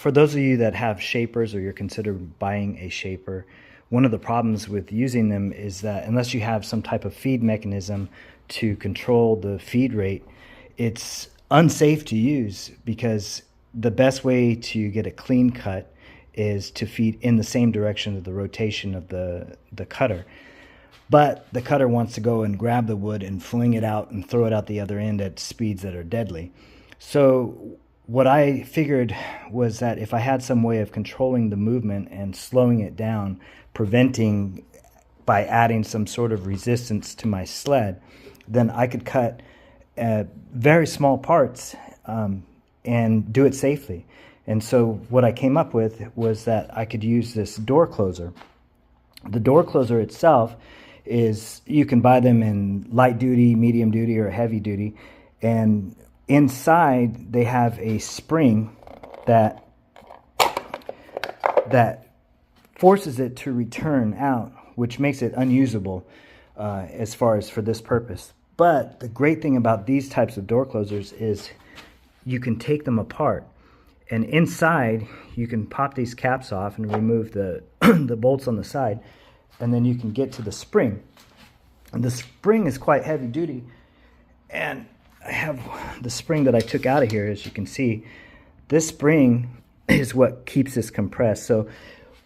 for those of you that have shapers or you're considering buying a shaper, one of the problems with using them is that unless you have some type of feed mechanism to control the feed rate, it's unsafe to use, because the best way to get a clean cut is to feed in the same direction of the rotation of the cutter. But the cutter wants to go and grab the wood and fling it out and throw it out the other end at speeds that are deadly. So what I figured was that if I had some way of controlling the movement and slowing it down, preventing by adding some sort of resistance to my sled, then I could cut very small parts and do it safely. And so what I came up with was that I could use this door closer. The door closer itself is, you can buy them in light duty, medium duty, or heavy duty, and inside they have a spring that forces it to return out, which makes it unusable as far as for this purpose. But the great thing about these types of door closers is you can take them apart, and inside you can pop these caps off and remove the the bolts on the side, and then you can get to the spring. And the spring is quite heavy duty, and I have the spring that I took out of here. As you can see, this spring is what keeps this compressed. So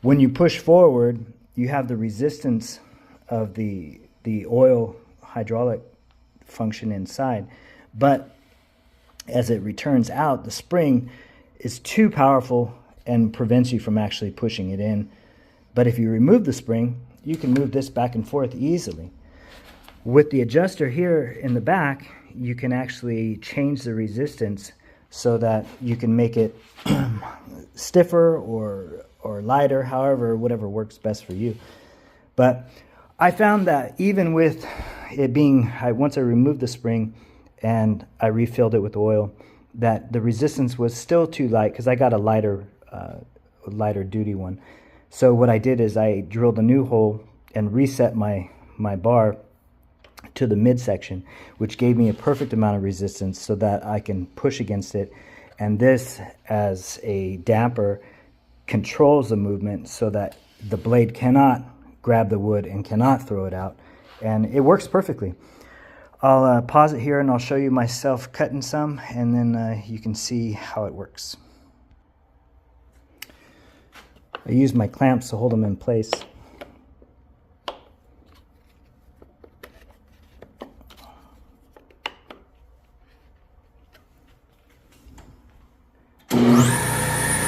when you push forward, you have the resistance of the oil hydraulic function inside, but as it returns out, the spring is too powerful and prevents you from actually pushing it in. But if you remove the spring, you can move this back and forth easily. With the adjuster here in the back, you can actually change the resistance so that you can make it stiffer or lighter, however, whatever works best for you. But I found that even with it being, once I removed the spring and I refilled it with oil, that the resistance was still too light, because I got a lighter duty one. So what I did is I drilled a new hole and reset my bar to the midsection, which gave me a perfect amount of resistance so that I can push against it. And this, as a damper, controls the movement so that the blade cannot grab the wood and cannot throw it out. And it works perfectly. I'll pause it here and I'll show you myself cutting some, and then you can see how it works. I use my clamps to hold them in place.